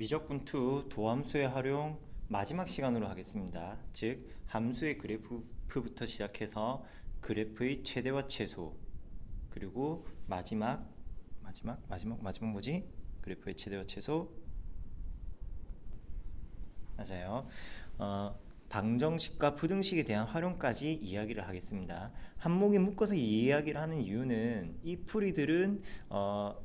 미적분 2 도함수의 활용 마지막 시간으로 하겠습니다. 즉 함수의 그래프부터 시작해서 그래프의 최대와 최소, 그리고 마지막 뭐지? 그래프의 최대와 최소, 맞아요. 방정식과 부등식에 대한 활용까지 이야기를 하겠습니다. 한목에 묶어서 이 이야기를 하는 이유는 이 풀이들은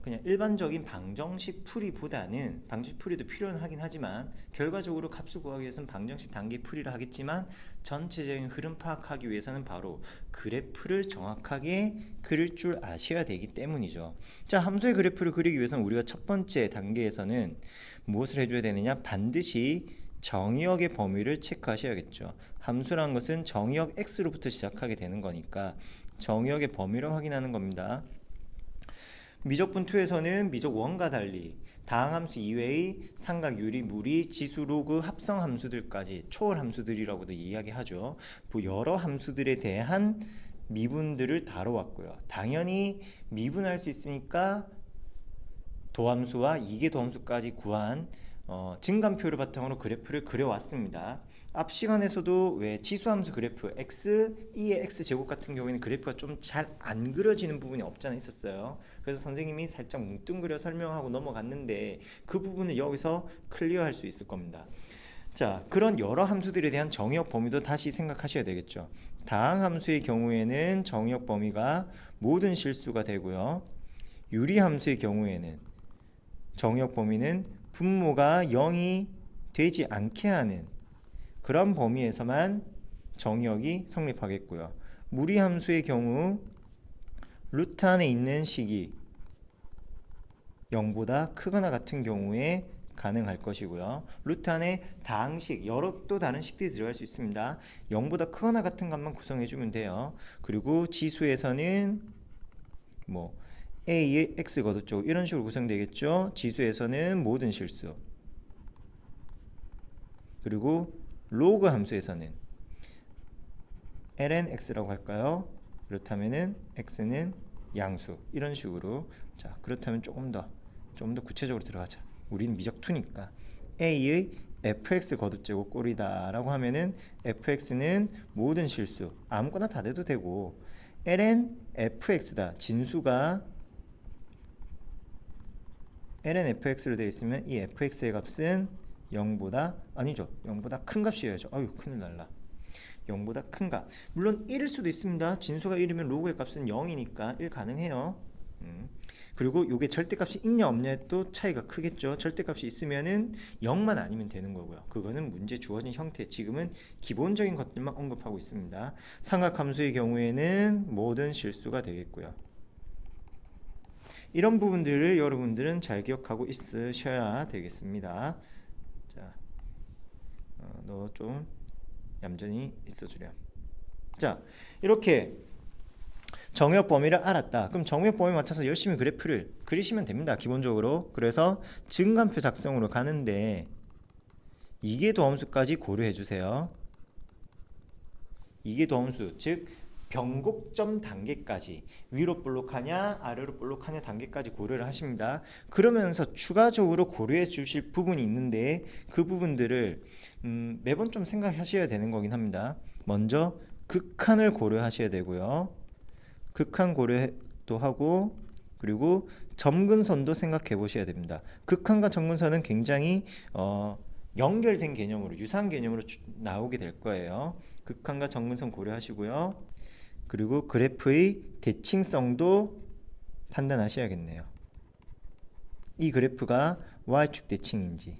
그냥 일반적인 방정식 풀이보다는 방정식 풀이도 필요는 하긴 하지만 결과적으로 값을 구하기 위해서는 방정식 단계 풀이를 하겠지만 전체적인 흐름 파악하기 위해서는 바로 그래프를 정확하게 그릴 줄 아셔야 되기 때문이죠. 자, 함수의 그래프를 그리기 위해서는 우리가 첫 번째 단계에서는 무엇을 해줘야 되느냐? 반드시 정의역의 범위를 체크하셔야겠죠. 함수라는 것은 정의역 x로부터 시작하게 되는 거니까 정의역의 범위를 확인하는 겁니다. 미적분 2에서는 미적 1과 달리 다항함수 이외의 삼각, 유리, 무리, 지수, 로그, 합성 함수들까지 초월 함수들이라고도 이야기하죠. 여러 함수들에 대한 미분들을 다뤄왔고요. 당연히 미분할 수 있으니까 도함수와 이계 도함수까지 구한 증감표를 바탕으로 그래프를 그려왔습니다. 앞 시간에서도 왜 지수함수 그래프 x, 2의 x제곱 같은 경우에는 그래프가 좀 잘 안 그려지는 부분이 없잖아 있었어요. 그래서 선생님이 살짝 뭉뚱그려 설명하고 넘어갔는데 그 부분을 여기서 클리어할 수 있을 겁니다. 자, 그런 여러 함수들에 대한 정의역 범위도 다시 생각하셔야 되겠죠. 다항함수의 경우에는 정의역 범위가 모든 실수가 되고요. 유리함수의 경우에는 정의역 범위는 분모가 0이 되지 않게 하는 그런 범위에서만 정의역이 성립하겠고요. 무리함수의 경우 루트 안에 있는 식이 0보다 크거나 같은 경우에 가능할 것이고요. 루트 안에 다항식, 여러 또 다른 식들이 들어갈 수 있습니다. 0보다 크거나 같은 것만 구성해주면 돼요. 그리고 지수에서는 A의 X 거듭쪽 이런 식으로 구성되겠죠. 지수에서는 모든 실수, 그리고 로그 함수에서는 ln x라고 할까요? 그렇다면은 x는 양수 이런 식으로. 자, 그렇다면 조금 더 구체적으로 들어가자. 우리는 미적2니까 A의 fx 거듭제곱 꼴이다 라고 하면은 fx는 모든 실수 아무거나 다 돼도 되고 ln fx다 진수가 ln fx로 되어 있으면 이 fx의 값은 0보다 큰 값이어야죠. 아유, 큰일 날라. 0보다 큰 값. 물론 1일 수도 있습니다. 진수가 1이면 로그의 값은 0이니까 1 가능해요. 그리고 이게 절대값이 있냐 없냐에 또 차이가 크겠죠. 절대값이 있으면은 0만 아니면 되는 거고요. 그거는 문제 주어진 형태, 지금은 기본적인 것들만 언급하고 있습니다. 삼각함수의 경우에는 모든 실수가 되겠고요. 이런 부분들을 여러분들은 잘 기억하고 있으셔야 되겠습니다. 자, 너 좀 얌전히 있어주렴. 자, 이렇게 정의역 범위를 알았다. 그럼 정의역 범위에 맞춰서 열심히 그래프를 그리시면 됩니다. 기본적으로. 그래서 증감표 작성으로 가는데 이계 도함수까지 고려해 주세요. 이계 도함수, 즉 변곡점 단계까지, 위로 볼록하냐 아래로 볼록하냐 단계까지 고려를 하십니다. 그러면서 추가적으로 고려해 주실 부분이 있는데 그 부분들을 매번 좀 생각하셔야 되는 거긴 합니다. 먼저 극한을 고려하셔야 되고요. 극한 고려도 하고, 그리고 점근선도 생각해 보셔야 됩니다. 극한과 점근선은 굉장히 연결된 개념으로, 유사한 개념으로 나오게 될 거예요. 극한과 점근선 고려하시고요. 그리고 그래프의 대칭성도 판단하셔야겠네요. 이 그래프가 y축 대칭인지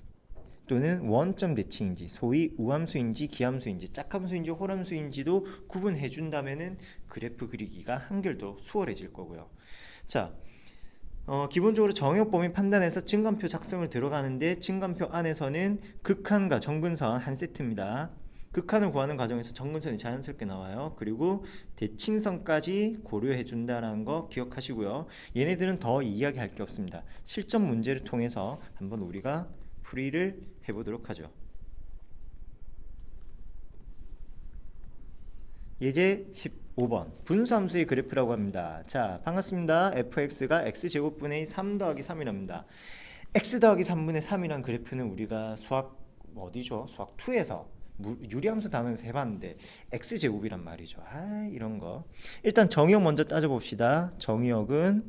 또는 원점 대칭인지, 소위 우함수인지 기함수인지 짝함수인지 홀함수인지도 구분해 준다면은 그래프 그리기가 한결 더 수월해질 거고요. 자, 기본적으로 정의역 범위 판단해서 증감표 작성을 들어가는데 증감표 안에서는 극한과 점근선 한 세트입니다. 극한을 구하는 과정에서 점근선이 자연스럽게 나와요. 그리고 대칭선까지 고려해 준다는 거 기억하시고요. 얘네들은 더 이야기할 게 없습니다. 실전 문제를 통해서 한번 우리가 풀이를 해보도록 하죠. 예제 15번 분수함수의 그래프라고 합니다. 자, 반갑습니다. fx가 x제곱분의 3 더하기 3이랍니다. x 더하기 3분의 3이란 그래프는 우리가 수학 어디죠? 수학 2에서 유리함수 단원에서 해봤는데 x제곱이란 말이죠. 이런 거 일단 정의역 먼저 따져봅시다. 정의역은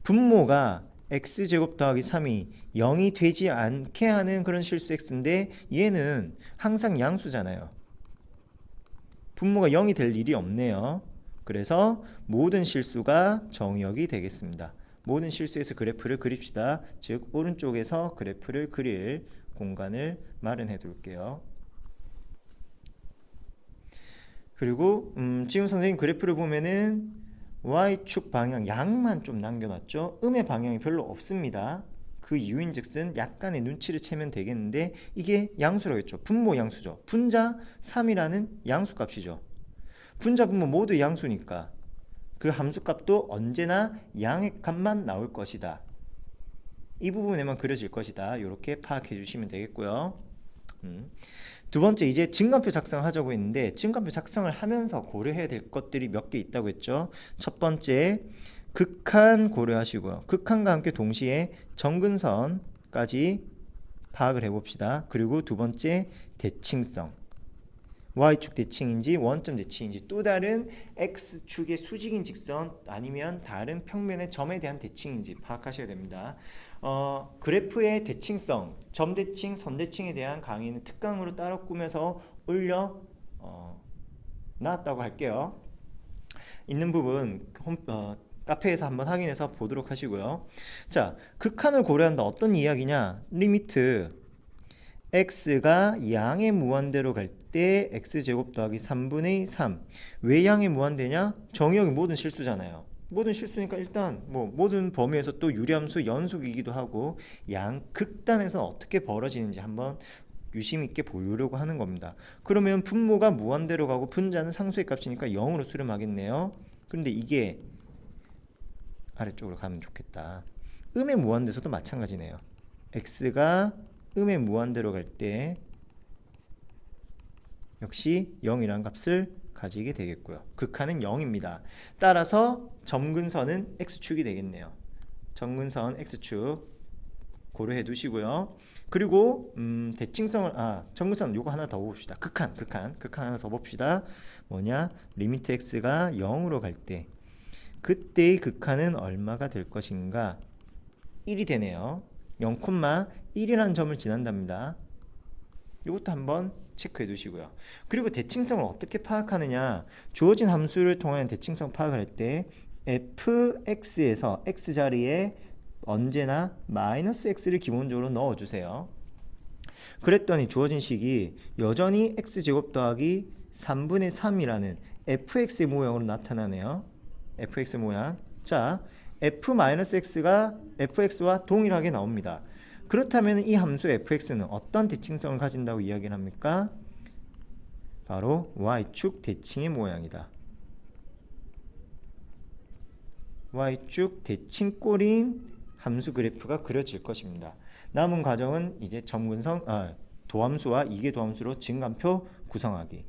분모가 x제곱 더하기 3이 0이 되지 않게 하는 그런 실수 x인데 얘는 항상 양수잖아요. 분모가 0이 될 일이 없네요. 그래서 모든 실수가 정의역이 되겠습니다. 모든 실수에서 그래프를 그립시다. 즉 오른쪽에서 그래프를 그릴 공간을 마련해 둘게요. 그리고 지금 선생님 그래프를 보면은 Y축 방향 양만 좀 남겨놨죠. 음의 방향이 별로 없습니다. 그 이유인즉슨 약간의 눈치를 채면 되겠는데 이게 양수라고 했죠. 분모 양수죠. 분자 3이라는 양수값이죠. 분자 분모 모두 양수니까 그 함수값도 언제나 양의 값만 나올 것이다. 이 부분에만 그려질 것이다. 이렇게 파악해 주시면 되겠고요. 두 번째 이제 증감표 작성하자고 했는데 증감표 작성을 하면서 고려해야 될 것들이 몇 개 있다고 했죠. 첫 번째 극한 고려하시고요. 극한과 함께 동시에 정근선까지 파악을 해봅시다. 그리고 두 번째 대칭성, Y축 대칭인지 원점 대칭인지 또 다른 X축의 수직인 직선 아니면 다른 평면의 점에 대한 대칭인지 파악하셔야 됩니다. 그래프의 대칭성, 점대칭, 선대칭에 대한 강의는 특강으로 따로 꾸며서 올려 놨다고 할게요. 있는 부분 카페에서 한번 확인해서 보도록 하시고요. 자, 극한을 고려한다. 어떤 이야기냐? 리미트 x가 양의 무한대로 갈 때 x제곱 더하기 3분의 3. 왜 양의 무한대냐? 정의역이 모든 실수잖아요. 모든 실수니까 일단 뭐 모든 범위에서 또 유리함수 연속이기도 하고 양 극단에서 어떻게 벌어지는지 한번 유심 있게 보려고 하는 겁니다. 그러면 분모가 무한대로 가고 분자는 상수의 값이니까 0으로 수렴하겠네요. 그런데 이게 아래쪽으로 가면 좋겠다. 음의 무한대에서도 마찬가지네요. x가 음의 무한대로 갈 때 역시 0이라는 값을 가지게 되겠고요. 극한은 0입니다. 따라서 점근선은 x축이 되겠네요. 점근선 x축 고려해 두시고요. 그리고 대칭성을 점근선 요거 하나 더 봅시다. 극한 하나 더 봅시다. 뭐냐? 리미트 x가 0으로 갈 때 그때의 극한은 얼마가 될 것인가? 1이 되네요. 0,1이라는 점을 지난답니다. 이것도 한번 체크해 두시고요. 그리고 대칭성을 어떻게 파악하느냐? 주어진 함수를 통한 대칭성 파악을 할 때 fx에서 x 자리에 언제나 마이너스 x를 기본적으로 넣어주세요. 그랬더니 주어진 식이 여전히 x제곱 더하기 3분의 3이라는 fx의 모양으로 나타나네요. fx 모양. 자, f-x가 fx와 동일하게 나옵니다. 그렇다면 이 함수 fx는 어떤 대칭성을 가진다고 이야기를 합니까? 바로 y축 대칭의 모양이다. y축 대칭꼴인 함수 그래프가 그려질 것입니다. 남은 과정은 이제 도함수와 이계도함수로 증감표 구성하기.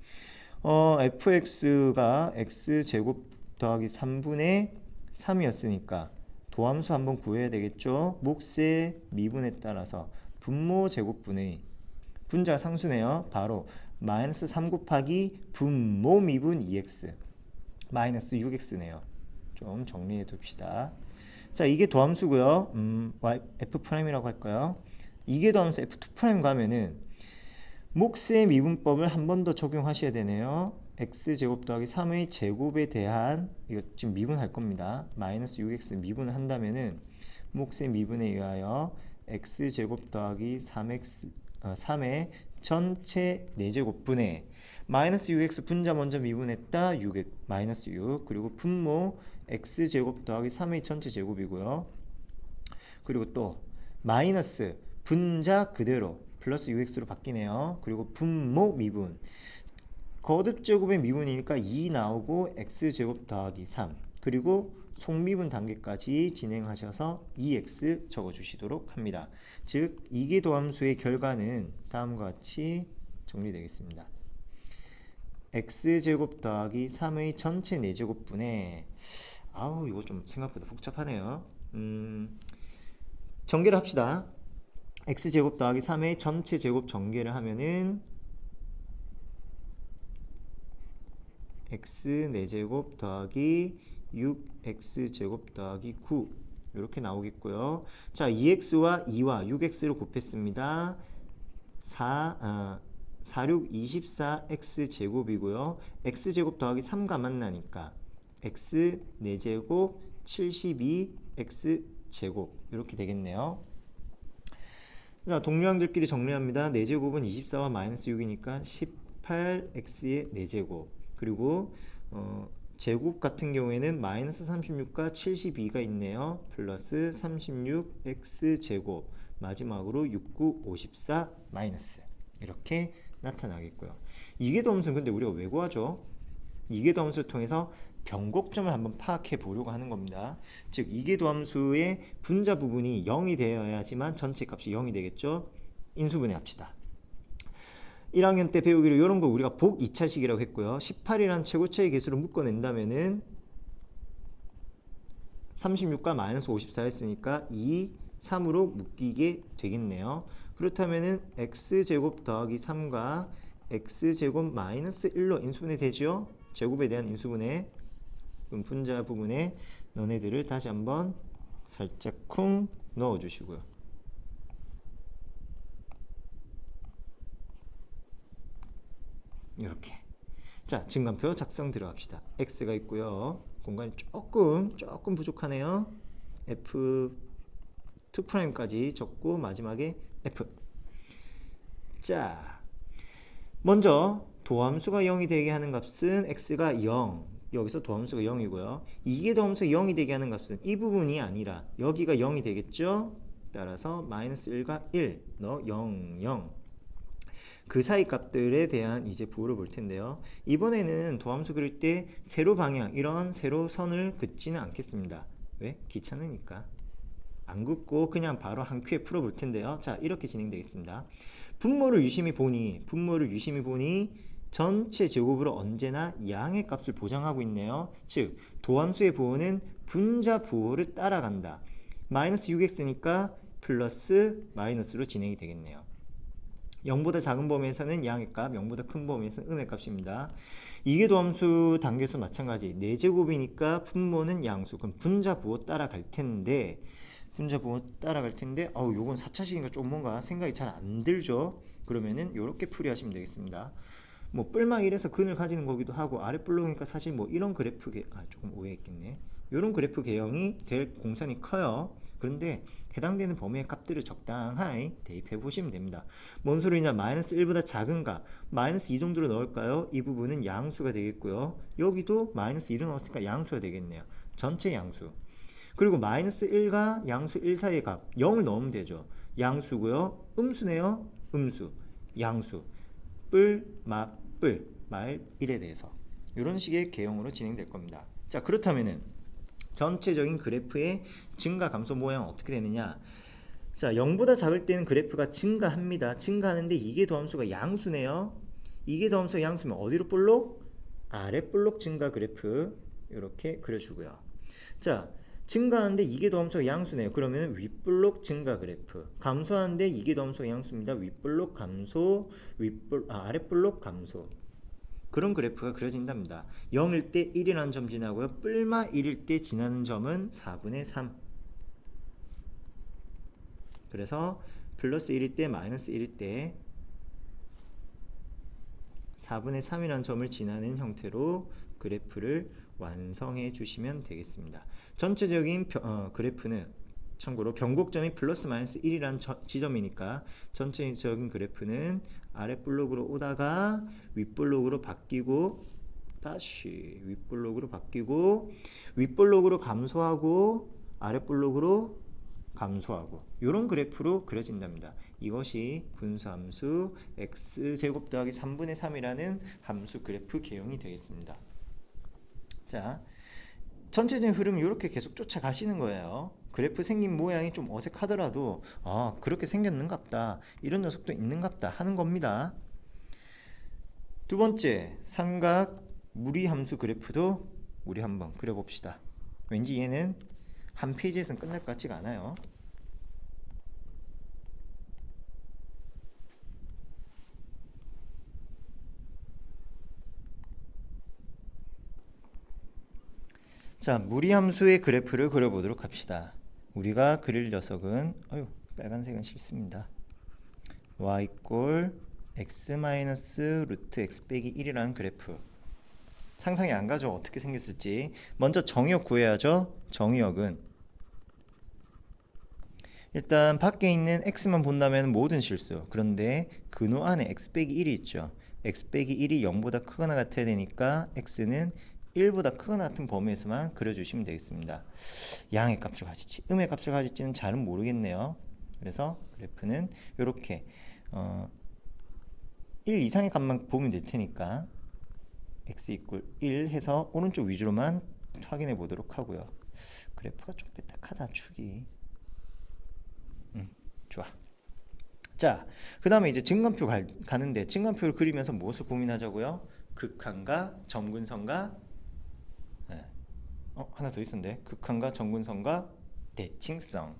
fx가 x제곱 더하기 3분의 3이었으니까 도함수 한번 구해야 되겠죠. 몫의 미분에 따라서 분모 제곱분의 분자 상수네요. 바로 마이너스 3 곱하기 분모 미분 2x 마이너스 6x네요. 좀 정리해 둡시다. 자, 이게 도함수고요. f'이라고 할까요? 이게 도함수 f2' 가면은 몫의 미분법을 한 번 더 적용하셔야 되네요. x제곱 더하기 3의 제곱에 대한 이거 지금 미분할 겁니다. 마이너스 6x 미분을 한다면은 몫의 미분에 의하여 x제곱 더하기 3의 전체 4제곱분의 마이너스 6x 분자 먼저 미분했다. 6 마이너스 6 그리고 분모 x제곱 더하기 3의 전체 제곱이고요. 그리고 또 마이너스 분자 그대로 플러스 6x로 바뀌네요. 그리고 분모 미분 거듭제곱의 미분이니까 2 나오고 x제곱 더하기 3 그리고 속미분 단계까지 진행하셔서 2x 적어주시도록 합니다. 즉 이계도함수의 결과는 다음과 같이 정리되겠습니다. x제곱 더하기 3의 전체 4제곱분의 이거 좀 생각보다 복잡하네요. 전개를 합시다. x제곱 더하기 3의 전체 제곱 전개를 하면은 x 4제곱 더하기 6x제곱 더하기 9 이렇게 나오겠고요. 자, 2x와 2와 6x를 곱했습니다. 46, 24x제곱이고요. x제곱 더하기 3가 만나니까 x 4제곱 72x제곱 이렇게 되겠네요. 자, 동류항들끼리 정리합니다. 4제곱은 24와 마이너스 6이니까 18x의 4제곱. 그리고 제곱 같은 경우에는 마이너스 36과 72가 있네요. 플러스 36x제곱. 마지막으로 69, 54 마이너스. 이렇게 나타나겠고요. 이계도함수는 근데 우리가 왜 구하죠? 이계도함수를 통해서 변곡점을 한번 파악해 보려고 하는 겁니다. 즉 이계도함수의 분자 부분이 0이 되어야지만 전체 값이 0이 되겠죠. 인수분해 합시다. 1학년 때 배우기로 이런 거 우리가 복 2차식이라고 했고요. 18이라는 최고차의 개수를 묶어낸다면은 36과 마이너스 54 했으니까 2, 3으로 묶이게 되겠네요. 그렇다면은 x제곱 더하기 3과 x제곱 마이너스 1로 인수분해 되죠. 제곱에 대한 인수분해. 그럼 분자 부분에 너네들을 다시 한번 살짝 쿵 넣어주시고요. 이렇게. 자, 증간표 작성 들어갑시다. x가 있고요. 공간이 조금 부족하네요. f2'까지 적고 마지막에 f. 자, 먼저 도함수가 0이 되게 하는 값은 x가 0. 여기서 도함수가 0이고요. 이게 도함수가 0이 되게 하는 값은 이 부분이 아니라 여기가 0이 되겠죠. 따라서 마이너스 1과 1, 너 0, 0. 그 사이 값들에 대한 이제 부호를 볼 텐데요. 이번에는 도함수 그릴 때 세로 방향, 이런 세로 선을 긋지는 않겠습니다. 왜? 귀찮으니까. 안 긋고 그냥 바로 한 큐에 풀어 볼 텐데요. 자, 이렇게 진행되겠습니다. 분모를 유심히 보니 전체 제곱으로 언제나 양의 값을 보장하고 있네요. 즉 도함수의 부호는 분자 부호를 따라간다. 마이너스 6x니까 플러스 마이너스로 진행이 되겠네요. 0보다 작은 범위에서는 양의 값, 0보다 큰 범위에서는 음의 값입니다. 이게 도함수 단계수 마찬가지. 4제곱이니까 분모는 양수. 그럼 분자 부호 따라갈 텐데 요건 4차식이니까 좀 뭔가 생각이 잘 안 들죠. 그러면은 요렇게 풀이하시면 되겠습니다. 뭐 뿔막 1에서 근을 가지는 거기도 하고 아래 볼록이니까 사실 뭐 이런 그래프 조금 오해했겠네. 이런 그래프 개형이 될 공산이 커요. 그런데 해당되는 범위의 값들을 적당히 대입해 보시면 됩니다. 뭔 소리냐? 마이너스 1보다 작은 값 마이너스 2 정도로 넣을까요? 이 부분은 양수가 되겠고요. 여기도 마이너스 1을 넣었으니까 양수가 되겠네요. 전체 양수. 그리고 마이너스 1과 양수 1 사이의 값 0을 넣으면 되죠. 양수고요. 음수네요. 음수. 양수. 뿔, 뿔, 말 1에 대해서 이런 식의 개형으로 진행될 겁니다. 자, 그렇다면은 전체적인 그래프의 증가 감소 모양은 어떻게 되느냐? 자, 0보다 작을 때는 그래프가 증가합니다. 증가하는데 이게 도함수가 양수네요. 이게 도함수가 양수면 어디로 볼록? 아래 볼록 증가 그래프 이렇게 그려주고요. 자, 증가하는데 이게 도함수가 양수네요. 그러면 윗볼록 증가 그래프. 감소하는데 이게 도함수가 양수입니다. 윗볼록 감소, 아랫볼록 감소. 그런 그래프가 그려진답니다. 0일 때 1이라는 점 지나고요. 뿔마 1일 때 지나는 점은 4분의 3. 그래서 플러스 1일 때 마이너스 1일 때 4분의 3이라는 점을 지나는 형태로 그래프를 완성해 주시면 되겠습니다. 전체적인 그래프는 참고로 변곡점이 플러스 마이너스 1이라는 지점이니까 전체적인 그래프는 아랫블록으로 오다가 윗블록으로 바뀌고 다시 윗블록으로 바뀌고 윗블록으로 감소하고 아랫블록으로 감소하고 이런 그래프로 그려진답니다. 이것이 분수함수 x제곱 더하기 3분의 3이라는 함수 그래프 개형이 되겠습니다. 자, 전체적인 흐름이 이렇게 계속 쫓아가시는 거예요. 그래프 생긴 모양이 좀 어색하더라도 그렇게 생겼는갑다, 이런 녀석도 있는갑다 하는 겁니다. 두 번째, 삼각 무리함수 그래프도 우리 한번 그려봅시다. 왠지 얘는 한 페이지에서는 끝날 것 같지가 않아요. 자, 무리함수의 그래프를 그려보도록 합시다. 우리가 그릴 녀석은 빨간색은 싫습니다. y 꼴 x 마이너스 루트 x 빼기 1이라는 그래프. 상상이 안 가죠? 어떻게 생겼을지. 먼저 정의역 구해야죠. 정의역은 일단 밖에 있는 x만 본다면 모든 실수. 그런데 근호 안에 x 빼기 1이 있죠. x 빼기 1이 0보다 크거나 같아야 되니까 x는 1보다 크거나 같은 범위에서만 그려주시면 되겠습니다. 양의 값을 가질지 음의 값을 가질지는 잘은 모르겠네요. 그래서 그래프는 이렇게 1 이상의 값만 보면 될 테니까 x 이퀄 1 해서 오른쪽 위주로만 확인해 보도록 하고요. 그래프가 좀 빼딱하다 축이. 좋아. 자, 그 다음에 이제 증간표 가는데 증간표를 그리면서 무엇을 고민하자고요? 극한과 점근선과 하나 더 있었는데 극한과 점근선과 대칭성.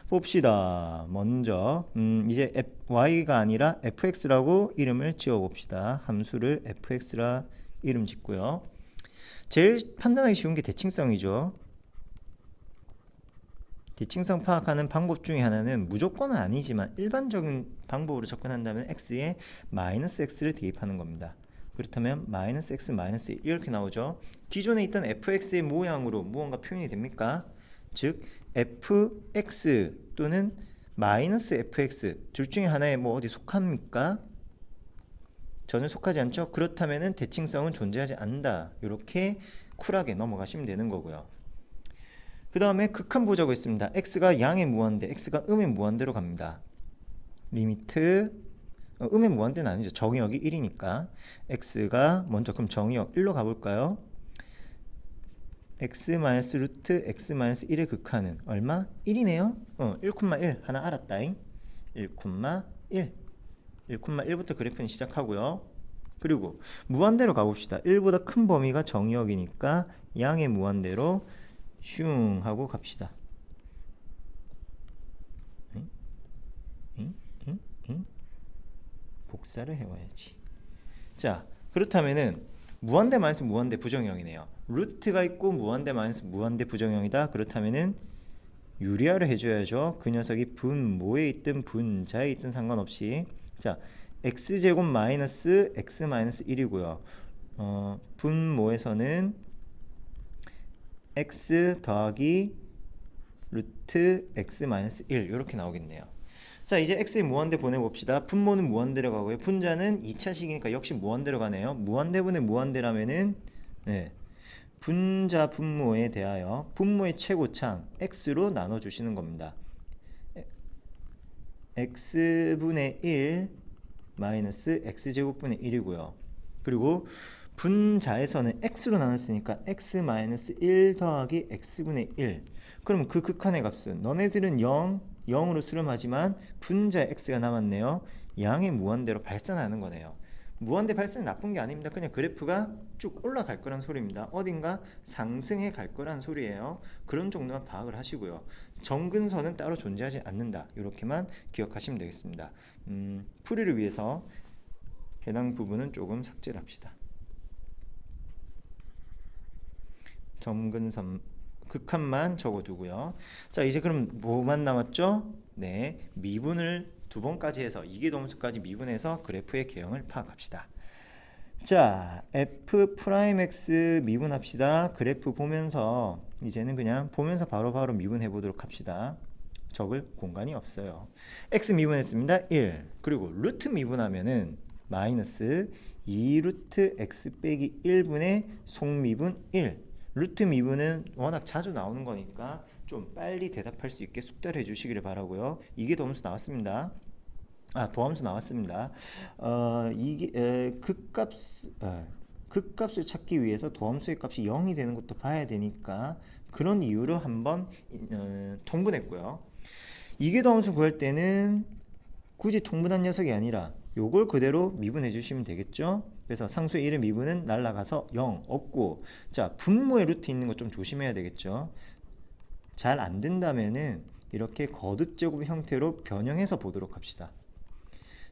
봅시다. 먼저 이제 y가 아니라 fx라고 이름을 지어 봅시다. 함수를 fx라 이름 짓고요. 제일 판단하기 쉬운 게 대칭성이죠. 대칭성 파악하는 방법 중에 하나는 무조건은 아니지만 일반적인 방법으로 접근한다면 x에 마이너스 x를 대입하는 겁니다. 그렇다면 마이너스 x 마이너스 1 이렇게 나오죠. 기존에 있던 fx의 모양으로 무언가 표현이 됩니까? 즉 fx 또는 마이너스 fx 둘 중에 하나에 뭐 어디 속합니까? 전혀 속하지 않죠. 그렇다면 대칭성은 존재하지 않는다. 이렇게 쿨하게 넘어가시면 되는 거고요. 그 다음에 극한 보자고 했습니다. x가 양의 무한대, x가 음의 무한대로 갑니다. 리미트 음의 무한대는 아니죠. 정의역이 1이니까 x가 먼저 그럼 정의역 1로 가볼까요? x 마이너스 루트 x 마이너스 1의 극한은 얼마? 1이네요. 1,1 하나 알았다잉. 1,1 1,1부터 그래프는 시작하고요. 그리고 무한대로 가봅시다. 1보다 큰 범위가 정의역이니까 양의 무한대로 슝 하고 갑시다. 복사를 해와야지. 자, 그렇다면은 무한대 마이너스 무한대 부정형이네요. 루트가 있고 무한대 마이너스 무한대 부정형이다. 그렇다면은 유리화를 해줘야죠. 그 녀석이 분모에 있든 분자에 있든 상관없이. 자, x제곱 마이너스 x 마이너스 1이고요. 분모에서는 x 더하기 루트 x 마이너스 1 이렇게 나오겠네요. 자, 이제 x의 무한대 보내봅시다. 분모는 무한대로 가고요. 분자는 2차식이니까 역시 무한대로 가네요. 무한대분의 무한대라면은 분자 분모에 대하여 분모의 최고창 x로 나눠주시는 겁니다. x분의 1 마이너스 x제곱분의 1이고요. 그리고 분자에서는 x로 나눴으니까 x 마이너스 1 더하기 x분의 1. 그럼 그 극한의 값은 너네들은 0으로 수렴하지만 분자에 x가 남았네요. 양의 무한대로 발산하는 거네요. 무한대 발산은 나쁜 게 아닙니다. 그냥 그래프가 쭉 올라갈 거란 소리입니다. 어딘가 상승해 갈 거란 소리예요. 그런 정도만 파악을 하시고요. 정근선은 따로 존재하지 않는다. 이렇게만 기억하시면 되겠습니다. 풀이를 위해서 해당 부분은 조금 삭제를 합시다. 점근선 극한만 적어두고요. 자, 이제 그럼 뭐만 남았죠? 네, 미분을 두 번까지 해서 이계도함수까지 미분해서 그래프의 개형을 파악합시다. 자, f'(x) 미분합시다. 그래프 보면서 이제는 그냥 보면서 바로바로 미분해 보도록 합시다. 적을 공간이 없어요. x 미분했습니다. 1. 그리고 루트 미분하면은 마이너스 2루트 x 빼기 1분의 속미분 1. 루트 미분은 워낙 자주 나오는 거니까 좀 빨리 대답할 수 있게 숙달해 주시기를 바라고요. 이게 도함수 나왔습니다. 도함수 나왔습니다. 이게 극값을 찾기 위해서 도함수의 값이 0이 되는 것도 봐야 되니까 그런 이유로 한번 통분했고요. 이게 도함수 구할 때는 굳이 통분한 녀석이 아니라 요걸 그대로 미분해 주시면 되겠죠. 그래서 상수의 1의 미분은 날라가서 0 없고, 자, 분모의 루트 있는 거 좀 조심해야 되겠죠. 잘 안 된다면은 이렇게 거듭제곱 형태로 변형해서 보도록 합시다.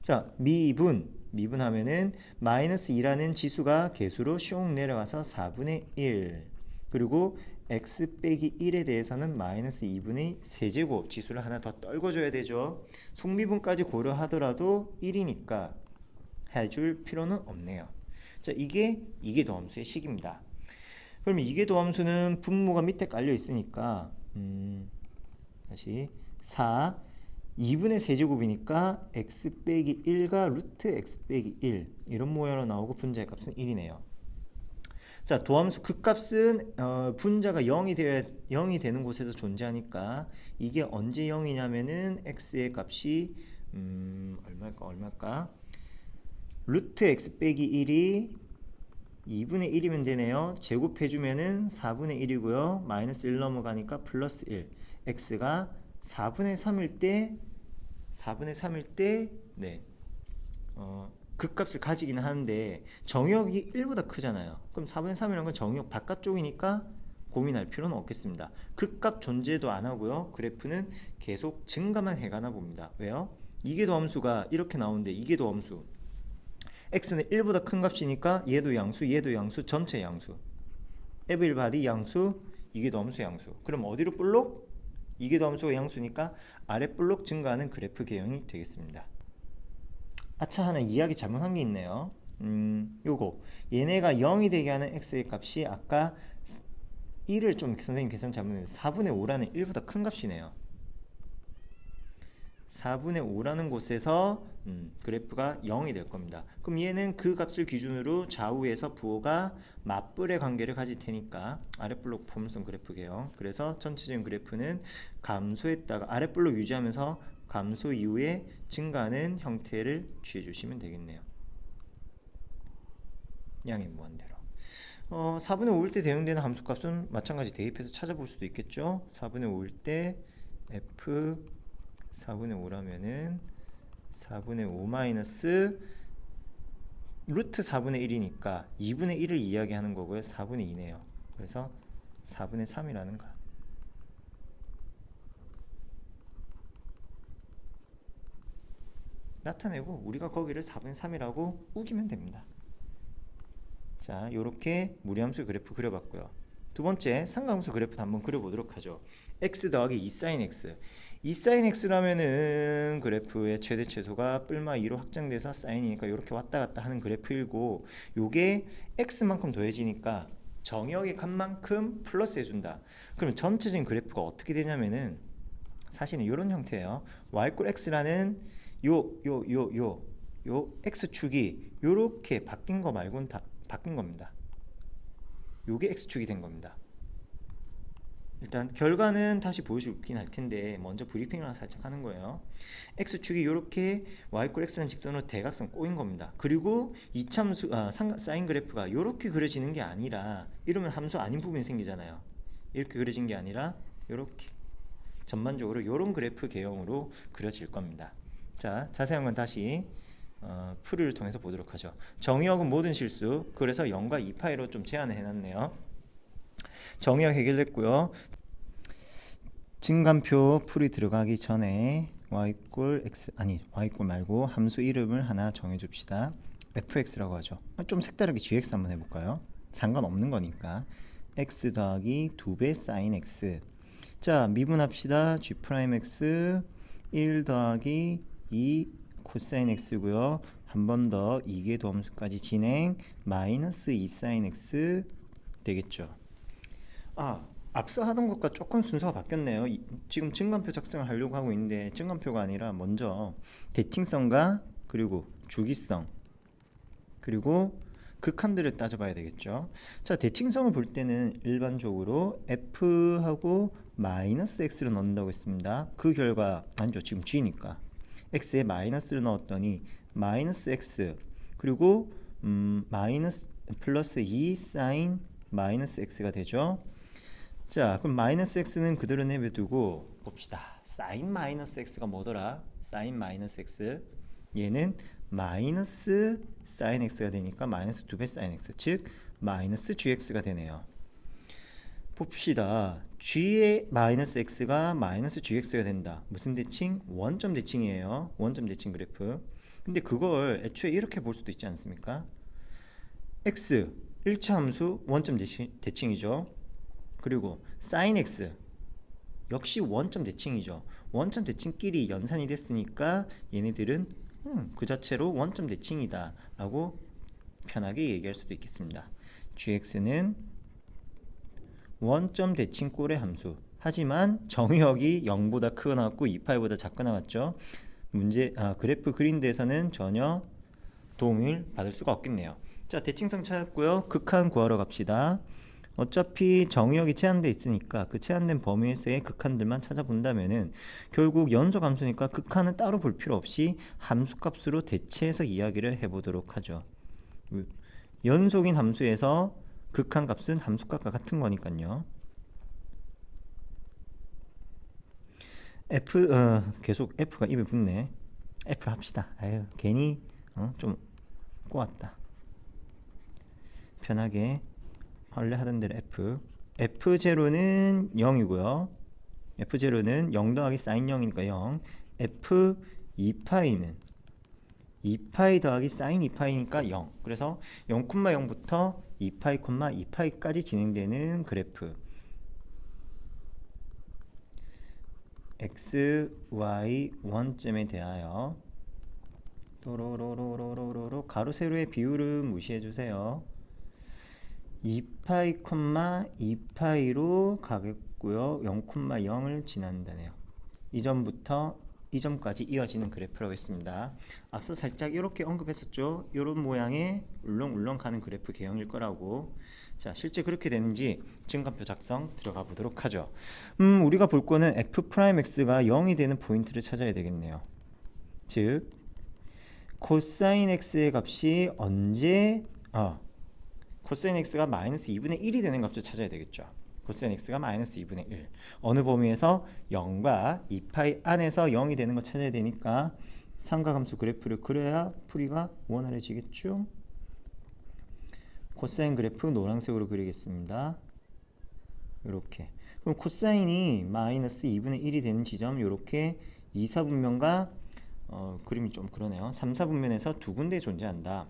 자, 미분하면은 마이너스 2라는 지수가 개수로 슝 내려가서 4분의 1. 그리고 x 빼기 1에 대해서는 마이너스 2분의 세제곱 지수를 하나 더 떨궈줘야 되죠. 속미분까지 고려하더라도 1이니까 해줄 필요는 없네요. 자, 이게 이계도함수의 식입니다. 그러면 이계도함수는 분모가 밑에 깔려 있으니까 다시 4 2분의 세제곱이니까 x 빼기 1과 루트 x 빼기 1 이런 모양으로 나오고 분자의 값은 1이네요. 자, 도함수 극값은 분자가 0이 되는 곳에서 존재하니까 이게 언제 0이냐면은 x의 값이 얼마일까? 루트 x 빼기 1이 2분의 1이면 되네요. 제곱해주면은 4분의 1이고요. 마이너스 1 넘어가니까 플러스 1. x가 4분의 3일 때 네. 극값을 가지기는 하는데 정역이 1보다 크잖아요. 그럼 4분의 3이라는 건 정역 바깥쪽이니까 고민할 필요는 없겠습니다. 극값 존재도 안 하고요. 그래프는 계속 증가만 해가나 봅니다. 왜요? 이계도함수가 이렇게 나오는데 이계도함수 x는 1보다 큰 값이니까 얘도 양수, 전체 양수. 에브리바디 양수, 이계도함수 양수. 그럼 어디로 볼록? 이계도함수가 양수니까 아래 볼록 증가하는 그래프 개형이 되겠습니다. 아차, 하나 이야기 잘못한 게 있네요. 요거 얘네가 0이 되게 하는 x의 값이 아까 1을 좀 선생님 계산 잘못했는데 4분의 5라는 1보다 큰 값이네요. 4분의 5라는 곳에서 그래프가 0이 될 겁니다. 그럼 얘는 그 값을 기준으로 좌우에서 부호가 맞불의 관계를 가질 테니까 아랫블록 포물선 그래프 개형. 그래서 전체적인 그래프는 감소했다가 아랫블록 유지하면서 감소 이후에 증가하는 형태를 취해 주시면 되겠네요. 양의 무한대로. 4분의 5일 때 대응되는 함수값은 마찬가지 대입해서 찾아볼 수도 있겠죠. 4분의 5일 때 f 4분의 5라면은 4분의 5 마이너스 루트 4분의 1이니까 2분의 1을 이야기하는 거고요. 4분의 2네요. 그래서 4분의 3이라는 거. 나타내고 우리가 거기를 4분의 3이라고 우기면 됩니다. 자, 요렇게 무리함수 그래프 그려봤고요. 두 번째 삼각함수 그래프도 한번 그려보도록 하죠. x 더하기 2sin x. 2sin x라면은 그래프의 최대 최소가 뿔마 2로 확장돼서 사인이니까 이렇게 왔다 갔다 하는 그래프이고, 요게 x만큼 더해지니까 정역의 값만큼 플러스 해준다. 그럼 전체적인 그래프가 어떻게 되냐면은 사실은 이런 형태예요. y 꼴 x라는 요 x축이 요렇게 바뀐 거 말고는 다 바뀐 겁니다. 요게 x축이 된 겁니다. 일단 결과는 다시 보여주긴 할 텐데 먼저 브리핑을 살짝 하는 거예요. x축이 이렇게 y꼴 x라는 직선으로 대각선 꼬인 겁니다. 그리고 이참수 사인 그래프가 이렇게 그려지는 게 아니라, 이러면 함수 아닌 부분이 생기잖아요. 이렇게 그려진 게 아니라 이렇게 전반적으로 이런 그래프 개형으로 그려질 겁니다. 자, 자세한 건 다시 풀이를 통해서 보도록 하죠. 정의역은 모든 실수, 그래서 0과 2파이로 좀 제한을 해놨네요. 정의역 해결됐고요. 증감표 풀이 들어가기 전에 y꼴 x, 아니 y꼴 말고 함수 이름을 하나 정해줍시다. fx라고 하죠. 좀 색다르게 gx 한번 해볼까요? 상관없는 거니까. x 더하기 2배 sin x. 자, 미분합시다. g'x 1 더하기 2 코사인 x고요. 한 번 더 이계도함수까지 진행 마이너스 2 sin x 되겠죠. 앞서 하던 것과 조금 순서가 바뀌었네요. 지금 증감표 작성을 하려고 하고 있는데 증감표가 아니라 먼저 대칭성과 그리고 주기성 그리고 극한들을 따져봐야 되겠죠. 자, 대칭성을 볼 때는 일반적으로 f하고 마이너스 x를 넣는다고 했습니다. 그 결과 아니죠, 지금 g니까 x에 마이너스를 넣었더니 마이너스 x 그리고 마이너스 플러스 2 sin 마이너스 x가 되죠. 자, 그럼 마이너스 x는 그대로 내버려두고 봅시다. sin 마이너스 x가 뭐더라? sin 마이너스 x. 얘는 마이너스 sin x가 되니까 마이너스 2배 sin x, 즉 마이너스 gx가 되네요. 봅시다. g의 마이너스 x가 마이너스 gx가 된다. 무슨 대칭? 원점 대칭이에요. 원점 대칭 그래프. 근데 그걸 애초에 이렇게 볼 수도 있지 않습니까? x 1차 함수 원점 대칭이죠. 그리고 sin x 역시 원점 대칭이죠. 원점 대칭끼리 연산이 됐으니까 얘네들은 그 자체로 원점 대칭이다 라고 편하게 얘기할 수도 있겠습니다. gx는 원점 대칭꼴의 함수. 하지만 정의역이 0보다 크거 나왔고 2파이보다 작거 나왔죠. 그래프 그린 데서는 전혀 도움을 받을 수가 없겠네요. 자, 대칭성 찾았고요. 극한 구하러 갑시다. 어차피 정의역이 제한되어 있으니까 그 제한된 범위에서의 극한들만 찾아본다면은 결국 연속 함수니까 극한은 따로 볼 필요 없이 함수값으로 대체해서 이야기를 해보도록 하죠. 연속인 함수에서 극한값은 함수값과 같은 거니까요. 계속 F가 입에 붙네. F 합시다. 아유, 괜히 좀 꼬았다. 편하게 원래 하던 대로 F0는 0이고요. F0는 0 더하기 sin 0이니까 0. F2파이는 2파이 더하기 sin 2파이니까 0. 그래서 0,0부터 2파이, 2파이까지 진행되는 그래프 x, y 원점에 대하여 또로로로로로로 가로 세로의 비율은 무시해주세요. 2파이, 2파이로 가겠고요. 0,0을 지난다네요. 이 점부터 이 점까지 이어지는 그래프라고 했습니다. 앞서 살짝 이렇게 언급했었죠. 이런 모양의 울렁울렁 가는 그래프 개형일 거라고. 자, 실제 그렇게 되는지 증감표 작성 들어가 보도록 하죠. 우리가 볼 거는 f'x가 0이 되는 포인트를 찾아야 되겠네요. 즉 코사인 x의 값이 언제 코사인 x가 마이너스 2분의 1이 되는 값을 찾아야 되겠죠. 코사인 x가 마이너스 2분의 1 어느 범위에서 0과 2파이 안에서 0이 되는 거 찾아야 되니까 삼각함수 그래프를 그려야 풀이가 원활해지겠죠. 코사인 그래프 노란색으로 그리겠습니다. 이렇게. 그럼 코사인이 마이너스 2분의 1이 되는 지점 이렇게 2, 4분면과 그림이 좀 그러네요. 3, 4분면에서 두 군데 존재한다.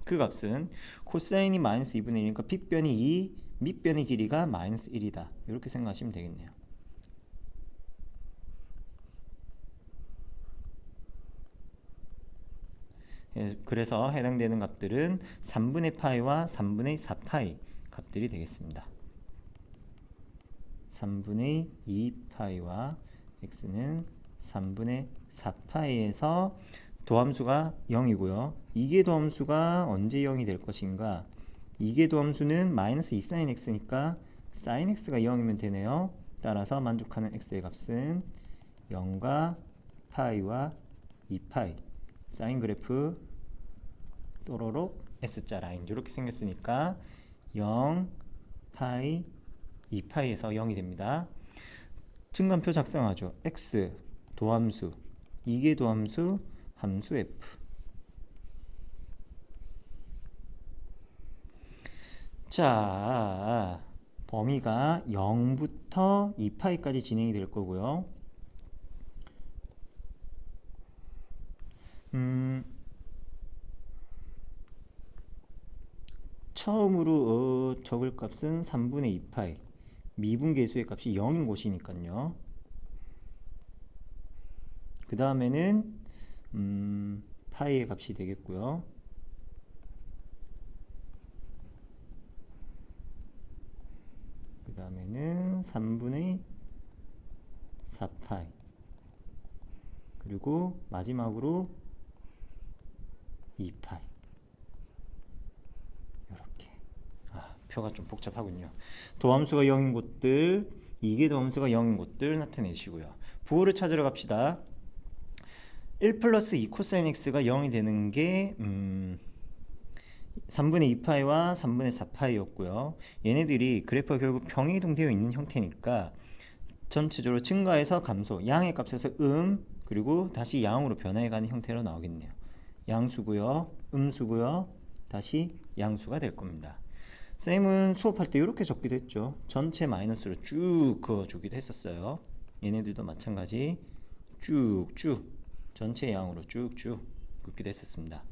그 값은 코사인이 마이너스 2분의 1이니까 빗변이 2, 밑변의 길이가 마이너스 1이다. 이렇게 생각하시면 되겠네요. 그래서 해당되는 값들은 3분의 파이와 3분의 4파이 값들이 되겠습니다. 3분의 2파이와 x는 3분의 4파이에서 도함수가 0이고요. 이계도함수가 언제 0이 될 것인가? 이계도함수는 마이너스 2sin x니까 sin x가 0이면 되네요. 따라서 만족하는 x의 값은 0과 파이와 2파이 사인 그래프 또로록 S자 라인 이렇게 생겼으니까 0, 파이, 2파이에서 0이 됩니다. 증감표 작성하죠. X 도함수, 이계도함수, 함수 F. 자, 범위가 0부터 2파이까지 진행이 될 거고요. 처음으로 적을 값은 3분의 2파이 미분계수의 값이 0인 곳이니까요. 그 다음에는 파이의 값이 되겠고요. 그 다음에는 3분의 4파이 그리고 마지막으로 2파이. 이렇게 표가 좀 복잡하군요. 도함수가 0인 곳들, 이계도함수가 0인 곳들 나타내시고요. 부호를 찾으러 갑시다. 1 플러스 2 코사인 x가 0이 되는 게 3분의 2파이와 3분의 4파이였고요. 얘네들이 그래프가 결국 평이동되어 있는 형태니까 전체적으로 증가해서 감소, 양의 값에서 그리고 다시 양으로 변해가는 형태로 나오겠네요. 양수고요, 음수고요, 다시 양수가 될 겁니다. 쌤은 수업할 때 이렇게 적기도 했죠. 전체 마이너스로 쭉 그어주기도 했었어요. 얘네들도 마찬가지 쭉쭉 전체 양으로 쭉쭉 긋기도 했었습니다.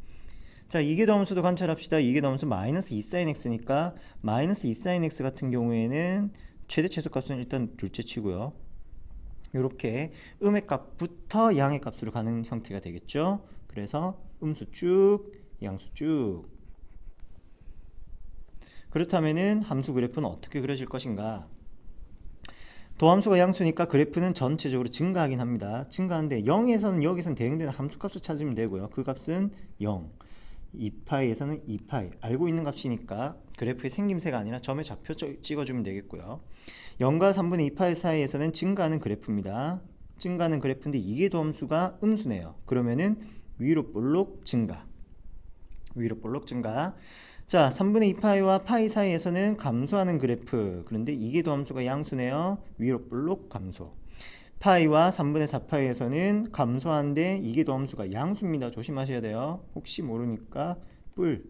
자, 이계도함수도 관찰합시다. 이계도함수 마이너스 2sin x니까 마이너스 2sin x 같은 경우에는 최대 최소값은 일단 둘째 치고요. 이렇게 음의 값부터 양의 값으로 가는 형태가 되겠죠. 그래서 음수 쭉, 양수 쭉. 그렇다면은 함수 그래프는 어떻게 그려질 것인가? 도함수가 양수니까 그래프는 전체적으로 증가하긴 합니다. 증가하는데 0에서는 여기서는 대응되는 함수값을 찾으면 되고요. 그 값은 0. 2파이에서는 2파이. 알고 있는 값이니까 그래프의 생김새가 아니라 점에 좌표 찍어주면 되겠고요. 0과 3분의 2파이 사이에서는 증가하는 그래프입니다. 증가하는 그래프인데 이게 도함수가 음수네요. 그러면은 위로 볼록 증가. 위로 볼록 증가. 자, 3분의 2파이와 파이 사이에서는 감소하는 그래프. 그런데 이게 도함수가 양수네요. 위로 볼록 감소. 파이와 3분의 4파이에서는 감소하는데 이게 도함수가 양수입니다. 조심하셔야 돼요. 혹시 모르니까 뿔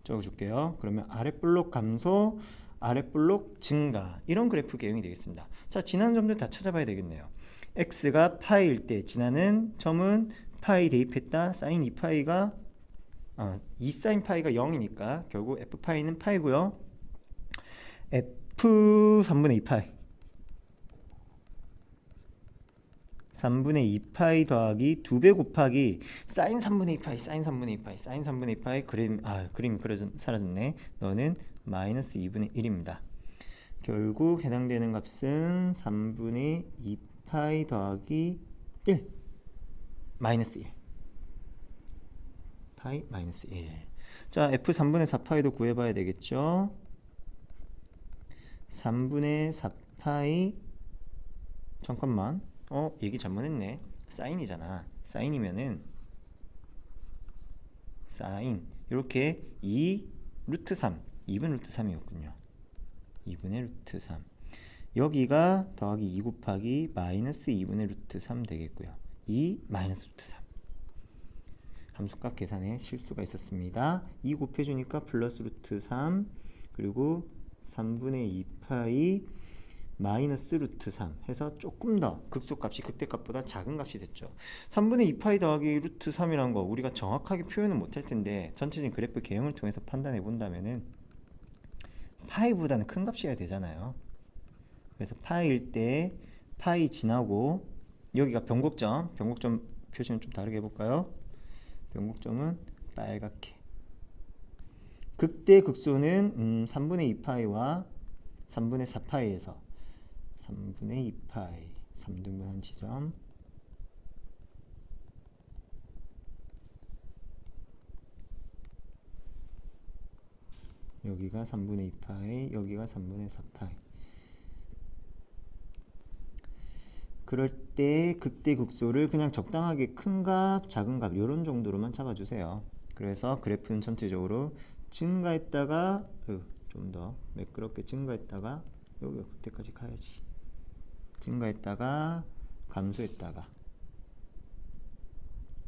적어줄게요. 그러면 아래 볼록 감소, 아래 볼록 증가. 이런 그래프 개형이 되겠습니다. 자, 지난 점들 다 찾아봐야 되겠네요. x가 파이일 때 지나는 점은 파이 대입했다. 사인 2파이가 2sin 파이가 0이니까 결국 f파이는 파이고요. f 3분의 2파이 3분의 2파이 더하기 2배 곱하기 사인 3분의 2파이 사인 3분의 2파이 사인 3분의 2파이 그림 사라졌네. 너는 마이너스 2분의 1입니다. 결국 해당되는 값은 3분의 2파이 더하기 1 마이너스 1 파이 마이너스 1. 자, f 3분의 4파이도 구해봐야 되겠죠. 3분의 4파이 잠깐만 얘기 잘못했네. 사인이잖아. 사인이면은 사인 이렇게 2 루트 3 2분 루트 3이었군요. 2분의 루트 3 여기가 더하기 2 곱하기 마이너스 2분의 루트 3 되겠고요. 2 마이너스 루트 3 함수값 계산에 실수가 있었습니다. 2 곱해주니까 플러스 루트 3 그리고 3분의 2파이 마이너스 루트 3 해서 조금 더 극소값이 극대값보다 작은 값이 됐죠. 3분의 2파이 더하기 루트 3이라는 거 우리가 정확하게 표현은 못할 텐데 전체적인 그래프 개형을 통해서 판단해 본다면은 파이보다는 큰 값이어야 되잖아요. 그래서 파이일 때 파이 지나고 여기가 변곡점 표시는 좀 다르게 해볼까요? 변곡점은 빨갛게. 극대 극소는 3분의 2파이와 3분의 4파이에서 3분의 2파이 3등분한 지점 여기가 3분의 2파이 여기가 3분의 4파이 그럴 때 극대 극소를 그냥 적당하게 큰 값, 작은 값 이런 정도로만 잡아주세요. 그래서 그래프는 전체적으로 증가했다가 좀 더 매끄럽게 증가했다가 여기가 그때까지 가야지. 증가했다가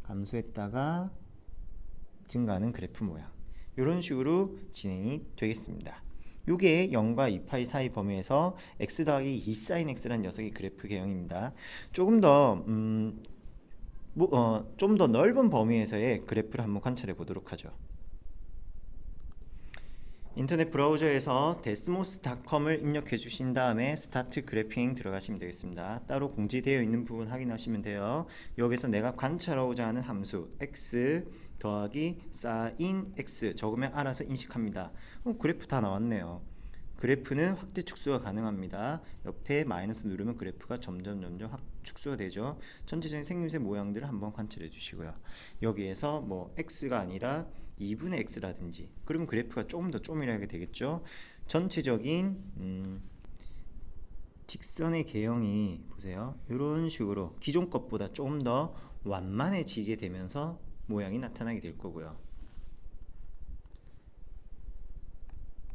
감소했다가 증가하는 그래프 모양 이런 식으로 진행이 되겠습니다. 요게 0과 2파이 사이 범위에서 x 더하기 2sin x라는 녀석의 그래프 개형입니다. 조금 더 좀 더 넓은 범위에서의 그래프를 한번 관찰해 보도록 하죠. 인터넷 브라우저에서 desmos.com을 입력해 주신 다음에 스타트 그래핑 들어가시면 되겠습니다. 따로 공지되어 있는 부분 확인하시면 돼요. 여기서 내가 관찰하고자 하는 함수 x 더하기 sin x 적으면 알아서 인식합니다. 그래프 다 나왔네요. 그래프는 확대 축소가 가능합니다. 옆에 마이너스 누르면 그래프가 점점 축소가 되죠. 전체적인 생김새 모양들을 한번 관찰해 주시고요. 여기에서 뭐 x가 아니라 2분의 x라든지 그러면 그래프가 조금 더 쪼밀하게 되겠죠. 전체적인 직선의 개형이 보세요. 이런 식으로 기존 것보다 조금 더 완만해지게 되면서 모양이 나타나게 될 거고요.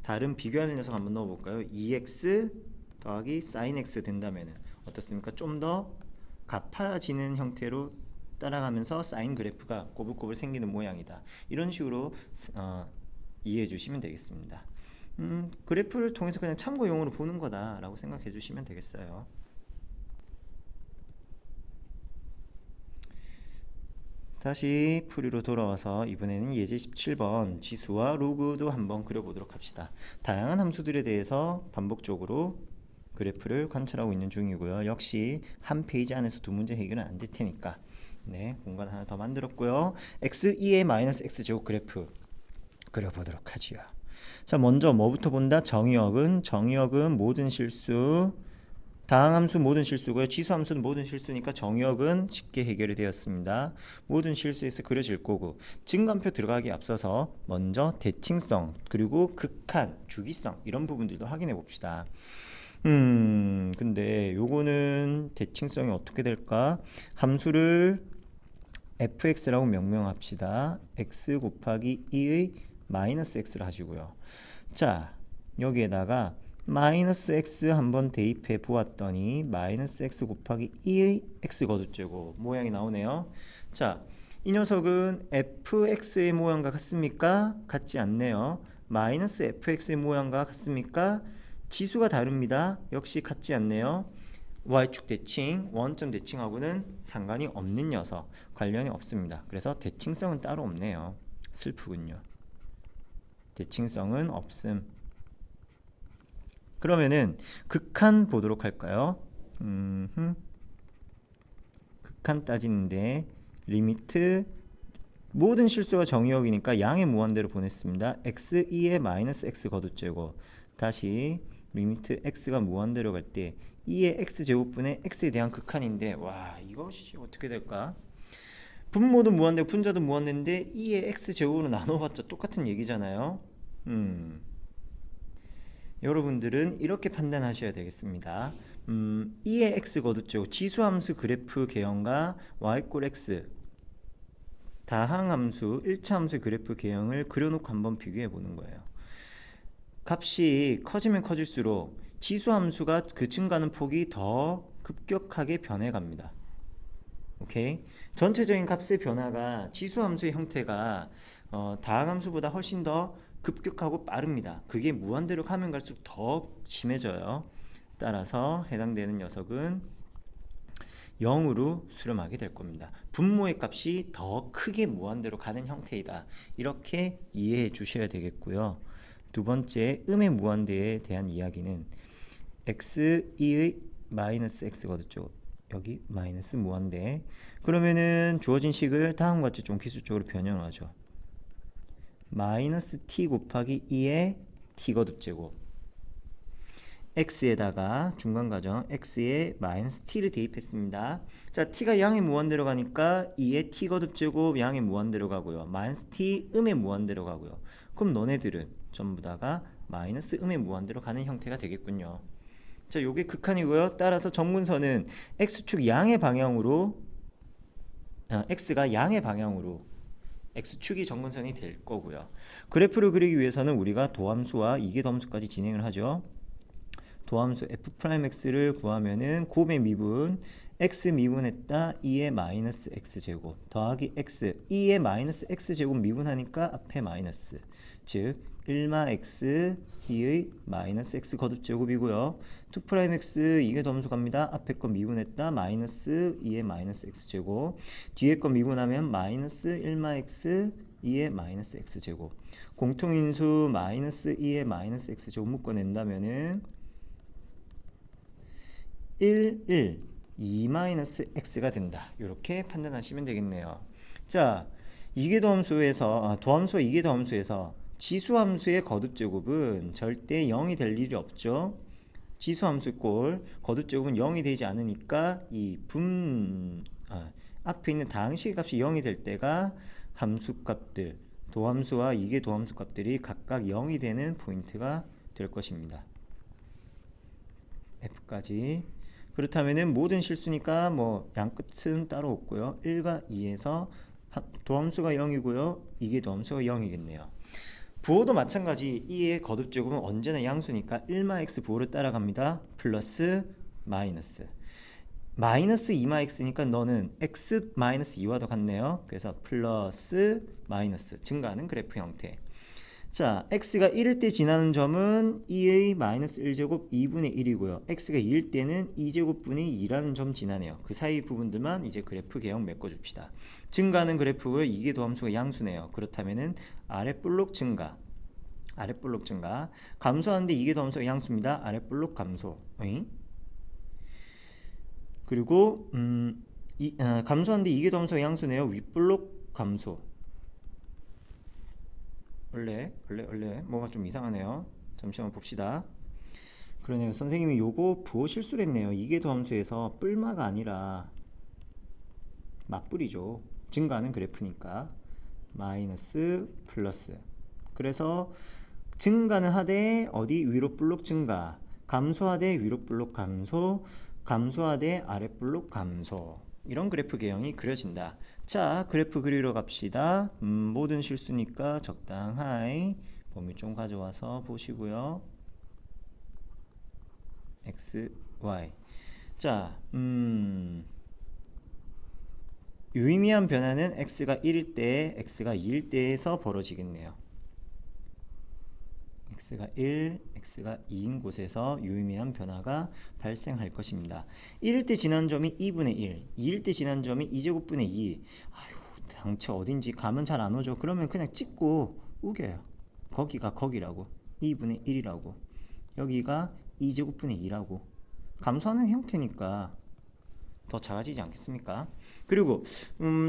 다른 비교하는 녀석 한번 넣어볼까요? 2x 더하기 sin x 된다면 어떻습니까? 좀 더 가파라지는 형태로 따라가면서 사인 그래프가 꼬불꼬불 생기는 모양이다. 이런 식으로 이해해 주시면 되겠습니다. 그래프를 통해서 그냥 참고용으로 보는 거다 라고 생각해 주시면 되겠어요. 다시 풀이로 돌아와서 이번에는 예제 17번 지수와 로그도 한번 그려보도록 합시다. 다양한 함수들에 대해서 반복적으로 그래프를 관찰하고 있는 중이고요. 역시 한 페이지 안에서 두 문제 해결은 안 될 테니까 네, 공간 하나 더 만들었고요. x2의 마이너스 x제곱 그래프 그려보도록 하지요. 자, 먼저 뭐부터 본다? 정의역은 모든 실수, 다항함수 모든 실수고요. 지수함수는 모든 실수니까 정의역은 쉽게 해결이 되었습니다. 모든 실수에서 그려질 거고, 증감표 들어가기 앞서서 먼저 대칭성 그리고 극한, 주기성 이런 부분들도 확인해 봅시다. 근데 요거는 대칭성이 어떻게 될까? 함수를 fx라고 명명합시다. x 곱하기 2의 마이너스 x를 하시고요. 자, 여기에다가 마이너스 x 한번 대입해 보았더니 마이너스 x 곱하기 2의 x 거듭제곱 모양이 나오네요. 자, 이 녀석은 fx의 모양과 같습니까? 같지 않네요. 마이너스 fx의 모양과 같습니까? 지수가 다릅니다. 역시 같지 않네요. y축 대칭, 원점 대칭하고는 상관이 없는 녀석, 관련이 없습니다. 그래서 대칭성은 따로 없네요. 슬프군요. 대칭성은 없음. 그러면은 극한 보도록 할까요? 극한 따지는데 리미트 모든 실수가 정의역이니까 양의 무한대로 보냈습니다. x2의 마이너스 x 거듭제곱 다시 리미트 x가 무한대로 갈 때 2의 x제곱분의 x에 대한 극한인데 와 이것이 어떻게 될까? 분모도 무한대고 분자도 무한대인데 2의 x제곱으로 나눠봤자 똑같은 얘기잖아요. 여러분들은 이렇게 판단하셔야 되겠습니다. 2의 x 거듭제곱 지수함수 그래프 개형과 y꼴 x 다항함수 1차 함수의 그래프 개형을 그려놓고 한번 비교해 보는 거예요. 값이 커지면 커질수록 지수함수가 그 증가하는 폭이 더 급격하게 변해갑니다. 오케이? 전체적인 값의 변화가 지수함수의 형태가 다항함수보다 훨씬 더 급격하고 빠릅니다. 그게 무한대로 가면 갈수록 더 심해져요. 따라서 해당되는 녀석은 0으로 수렴하게 될 겁니다. 분모의 값이 더 크게 무한대로 가는 형태이다. 이렇게 이해해 주셔야 되겠고요. 두 번째 음의 무한대에 대한 이야기는 x2의 마이너스 x 거듭죠. 여기 마이너스 무한대. 그러면은 주어진 식을 다음과 같이 좀 기술적으로 변형하죠. 마이너스 t 곱하기 2의 t 거듭제곱 x에다가 중간과정 x에 마이너스 t를 대입했습니다. 자, t가 양의 무한대로 가니까 2의 t 거듭제곱 양의 무한대로 가고요. 마이너스 t 음의 무한대로 가고요. 그럼 너네들은 전부 다가 마이너스 음의 무한대로 가는 형태가 되겠군요. 자, 요게 극한이고요. 따라서 정문선은 x축 양의 방향으로 x가 양의 방향으로 x축이 정문선이 될 거고요. 그래프를 그리기 위해서는 우리가 도함수와 이계도함수까지 진행을 하죠. 도함수 f'x를 구하면은 곱의 미분 x 미분했다 2의 마이너스 x제곱 더하기 x 2의 마이너스 x제곱 미분하니까 앞에 마이너스 즉 1마 x 2의 마이너스 x 거듭제곱이고요. 2'x 이게 도함수 갑니다. 앞에 거 미분했다 마이너스 2의 마이너스 x제곱 뒤에 거 미분하면 마이너스 1마 x 2의 마이너스 x제곱 공통인수 마이너스 2의 마이너스 x제곱 묶어낸다면은 1, 2-x가 된다. 이렇게 판단하시면 되겠네요. 자, 이계도함수에서 도함수와 이계도함수에서 지수함수의 거듭제곱은 절대 0이 될 일이 없죠. 지수함수 꼴 거듭제곱은 0이 되지 않으니까 이 앞에 있는 다항식 값이 0이 될 때가 함수값들 도함수와 이계도함수 값들이 각각 0이 되는 포인트가 될 것입니다. F까지 그렇다면은 모든 실수니까 뭐 양끝은 따로 없고요. 1과 2에서 도함수가 0이고요. 이계도함수가 0이겠네요. 부호도 마찬가지 2의 거듭제곱은 언제나 양수니까 1-x 부호를 따라갑니다. 플러스 마이너스 마이너스 2-x니까 너는 x-2와도 같네요. 그래서 플러스 마이너스 증가하는 그래프 형태. 자, x가 1일 때 지나는 점은 2의 마이너스 1제곱 2분의 1이고요. x가 2일 때는 2제곱분의 2라는 점 지나네요. 그 사이 부분들만 이제 그래프 개형 메꿔줍시다. 증가하는 그래프고요. 이게 도함수가 양수네요. 그렇다면은 아랫볼록 증가, 아랫볼록 증가. 감소하는데 이게 도함수가 양수입니다. 아랫볼록 감소. 응? 그리고 감소하는데 이게 도함수가 양수네요. 윗볼록 감소. 원래 뭐가 좀 이상하네요. 잠시만 봅시다. 그러네요. 선생님이 요거 부호 실수를 했네요. 이게 도함수에서 뿔마가 아니라 맞뿔이죠. 증가하는 그래프니까 마이너스 플러스. 그래서 증가는 하되 어디 위로 볼록 증가, 감소하되 위로 볼록 감소, 감소하되 아래 볼록 감소. 이런 그래프 개형이 그려진다. 자, 그래프 그리러 갑시다. 모든 실수니까 적당하이 범위 좀 가져와서 보시고요. x, y. 자, 유의미한 변화는 x가 1일 때, x가 2일 때에서 벌어지겠네요. x가 1, x가 2인 곳에서 유의미한 변화가 발생할 것입니다. 1일 때 지난 점이 2분의 1, 2일 때 지난 점이 2제곱분의 2. 아유, 당최 어딘지 감은 잘 안 오죠. 그러면 그냥 찍고 우겨요. 거기가 거기라고, 2분의 1이라고, 여기가 2제곱분의 2라고. 감소하는 형태니까 더 작아지지 않겠습니까? 그리고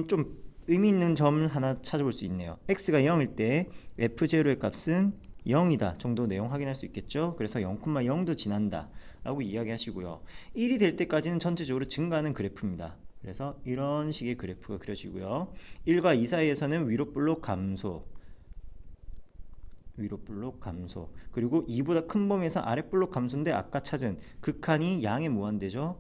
좀 의미 있는 점 하나 찾아볼 수 있네요. x가 0일 때 f0의 값은 0이다 정도 내용 확인할 수 있겠죠. 그래서 0,0도 지난다 라고 이야기하시고요. 1이 될 때까지는 전체적으로 증가하는 그래프입니다. 그래서 이런 식의 그래프가 그려지고요. 1과 2 사이에서는 위로 볼록 감소, 위로 볼록 감소. 그리고 2보다 큰 범위에서 아래 볼록 감소인데 아까 찾은 극한이 양의 무한대죠.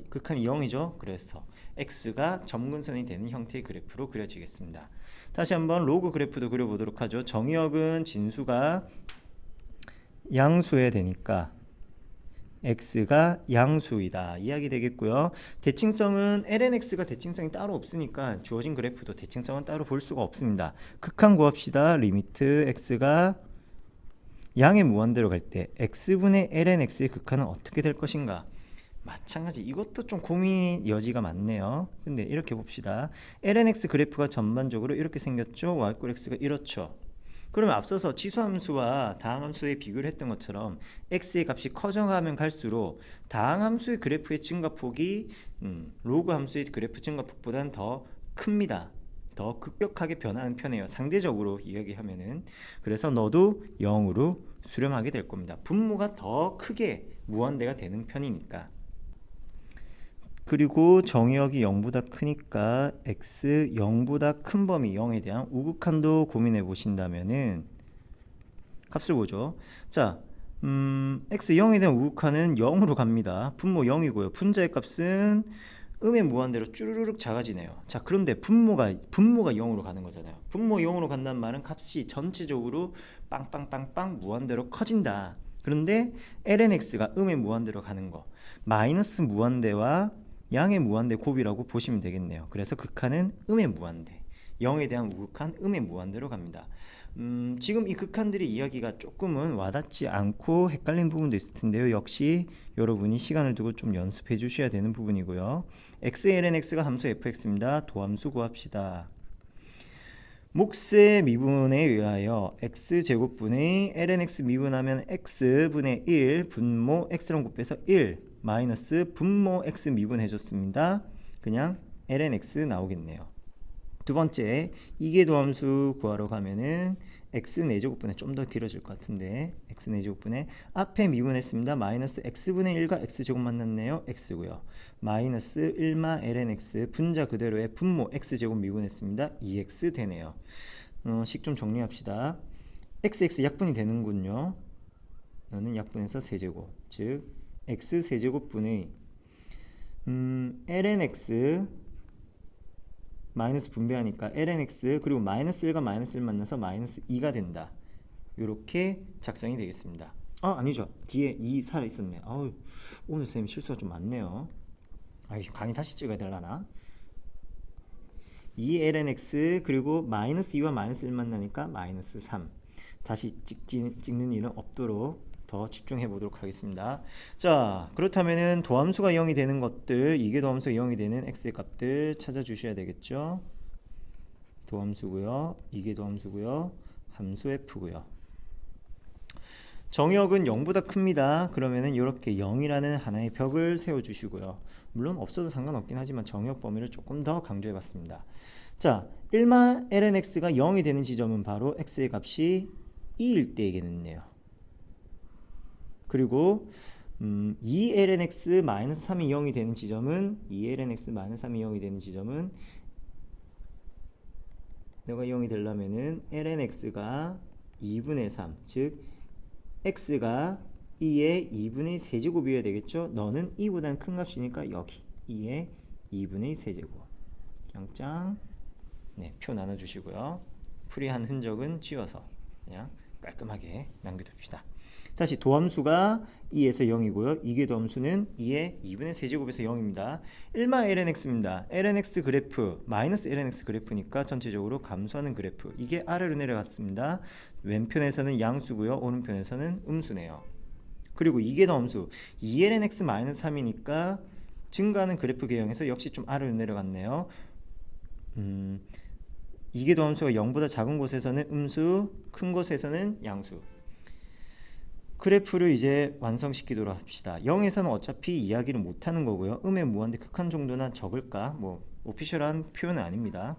극한이 0이죠. 그래서 x가 점근선이 되는 형태의 그래프로 그려지겠습니다. 다시 한번 로그 그래프도 그려보도록 하죠. 정의역은 진수가 양수해야 되니까 x가 양수이다 이야기 되겠고요. 대칭성은 lnx가 대칭성이 따로 없으니까 주어진 그래프도 대칭성은 따로 볼 수가 없습니다. 극한 구합시다. 리미트 x가 양의 무한대로 갈 때 x분의 lnx의 극한은 어떻게 될 것인가? 마찬가지 이것도 좀 고민 여지가 많네요. 근데 이렇게 봅시다. lnx 그래프가 전반적으로 이렇게 생겼죠. y꼴 x가 이렇죠. 그러면 앞서서 치수함수와 다항함수의 비교를 했던 것처럼 x의 값이 커져가면 갈수록 다항함수의 그래프의 증가폭이 로그 함수의 그래프 증가폭보다는 더 큽니다. 더 급격하게 변하는 편이에요. 상대적으로 이야기하면은. 그래서 너도 0으로 수렴하게 될 겁니다. 분모가 더 크게 무한대가 되는 편이니까. 그리고 정의역이 0보다 크니까 x 0보다 큰 범위 0에 대한 우극한도 고민해 보신다면은 값을 보죠. 자, x 0에 대한 우극한은 0으로 갑니다. 분모 0이고요. 분자의 값은 음의 무한대로 쭈르륵 작아지네요. 자, 그런데 분모가 0으로 가는 거잖아요. 분모 0으로 간다는 말은 값이 전체적으로 빵빵빵빵 무한대로 커진다. 그런데 lnx가 음의 무한대로 가는 거, 마이너스 무한대와 양의 무한대 곱이라고 보시면 되겠네요. 그래서 극한은 음의 무한대, 0에 대한 우극한 음의 무한대로 갑니다. 지금 이 극한들의 이야기가 조금은 와닿지 않고 헷갈린 부분도 있을 텐데요. 역시 여러분이 시간을 두고 좀 연습해 주셔야 되는 부분이고요. xlnx가 함수 fx입니다. 도함수 구합시다. 몫의 미분에 의하여 x제곱분의 lnx 미분하면 x분의 1 분모 x랑 곱해서 1 마이너스 분모 x 미분해줬습니다. 그냥 lnx 나오겠네요. 두 번째, 이계도함수 구하러 가면은 x 4제곱분의 좀 더 길어질 것 같은데 x 4제곱분의 앞에 미분했습니다. 마이너스 x분의 1과 x제곱 만났네요. x고요. 마이너스 1마 lnx 분자 그대로의 분모 x제곱 미분했습니다. 2x 되네요. 식 좀 정리합시다. xx 약분이 되는군요. 너는 약분해서 세제곱, 즉 x 세제곱분의 lnx 마이너스 분배하니까 lnx 그리고 마이너스 1과 마이너스 1 만나서 마이너스 2가 된다. 이렇게 작성이 되겠습니다. 아니죠. 뒤에 2 살아있었네. 오늘 쌤 실수가 좀 많네요. 강의 다시 찍어야 되려나? 2lnx 그리고 마이너스 2와 마이너스 1 만나니까 마이너스 3. 다시 찍는 일은 없도록 더 집중해 보도록 하겠습니다. 자, 그렇다면은 도함수가 0이 되는 것들, 이계도함수가 0이 되는 x의 값들 찾아주셔야 되겠죠. 도함수고요, 이계도함수고요, 함수 f고요. 정의역은 0보다 큽니다. 그러면은 이렇게 0이라는 하나의 벽을 세워주시고요. 물론 없어도 상관없긴 하지만 정의역 범위를 조금 더 강조해봤습니다. 자, 1마 lnx가 0이 되는 지점은 바로 x의 값이 2일 때이겠네요. 그리고 2lnx-3이 0이 되는 지점은 2lnx-3이 0이 되는 지점은 내가 0이 되려면은 lnx가 2분의 3, 즉 x가 2의 2분의 세제곱이어야 되겠죠. 너는 2보다는 큰 값이니까 여기 2의 2분의 세제곱. 영장 네, 표 나눠주시고요. 풀이한 흔적은 지워서 그냥 깔끔하게 남겨둡시다. 다시 도함수가 2에서 0이고요. 이계도함수는 2의 2분의 세제곱에서 0입니다. 1마 lnx입니다. lnx 그래프 마이너스 lnx 그래프니까 전체적으로 감소하는 그래프. 이게 아래로 내려갔습니다. 왼편에서는 양수고요. 오른편에서는 음수네요. 그리고 이계도함수 2lnx-3이니까 증가하는 그래프 개형에서 역시 좀 아래로 내려갔네요. 이계도함수가 0보다 작은 곳에서는 음수, 큰 곳에서는 양수. 그래프를 이제 완성시키도록 합시다. 0에서는 어차피 이야기를 못하는 거고요. 음의 무한대 극한 정도나 적을까? 뭐 오피셜한 표현은 아닙니다.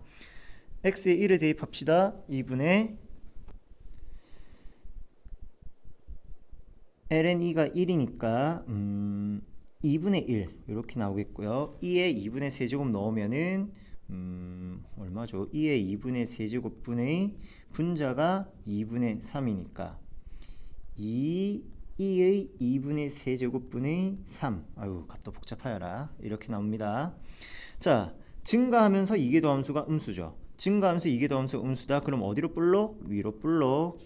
x에 1을 대입합시다. 2분의 ln2가 1이니까 2분의 1 이렇게 나오겠고요. 2에 2분의 세제곱 넣으면은 얼마죠? 2의 2분의 세제곱분의 분자가 2분의 3이니까 2의 2분의 세제곱분의 3. 아유, 값도 복잡하여라. 이렇게 나옵니다. 자, 증가하면서 이계도함수가 음수죠. 증가하면서 이계도함수가 음수다. 그럼 어디로 볼록? 위로 볼록.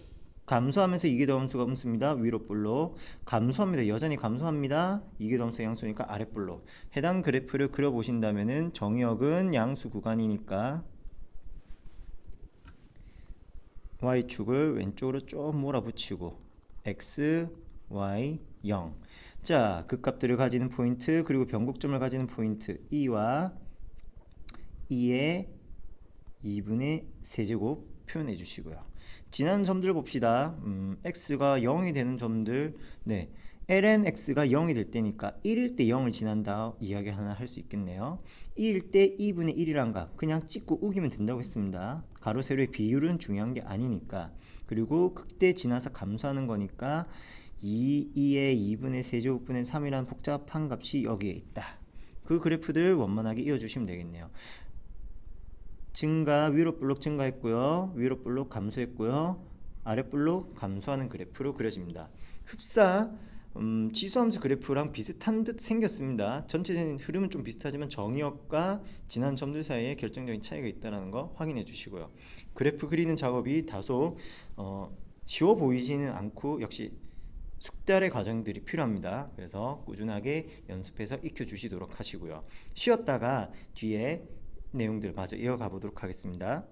감소하면서 이계도함수가 음수입니다. 위로 볼록. 감소합니다. 여전히 감소합니다. 이계도함수가 양수니까 아래 볼록. 해당 그래프를 그려보신다면은 정의역은 양수 구간이니까 y축을 왼쪽으로 좀 몰아붙이고 x, y, 0. 자, 극값들을 가지는 포인트 그리고 변곡점을 가지는 포인트 2와 2의 2분의 세제곱 표현해 주시고요. 지난 점들 봅시다. x가 0이 되는 점들, 네, ln x가 0이 될 때니까 1일 때 0을 지난다 이야기 하나 할 수 있겠네요. 2일 때 2분의 1이란 값 그냥 찍고 우기면 된다고 했습니다. 가로 세로의 비율은 중요한 게 아니니까. 그리고 극대 지나서 감소하는 거니까 2의 2분의 세제곱분의 3이라는 복잡한 값이 여기에 있다. 그 그래프들 원만하게 이어주시면 되겠네요. 증가, 위로 볼록 증가했고요. 위로 볼록 감소했고요. 아래 볼록 감소하는 그래프로 그려집니다. 흡사 지수함수 그래프랑 비슷한 듯 생겼습니다. 전체적인 흐름은 좀 비슷하지만 정의역과 지난 점들 사이에 결정적인 차이가 있다는 거 확인해 주시고요. 그래프 그리는 작업이 다소 쉬워 보이지는 않고 역시 숙달의 과정들이 필요합니다. 그래서 꾸준하게 연습해서 익혀 주시도록 하시고요. 쉬었다가 뒤에 내용들 마저 이어가 보도록 하겠습니다.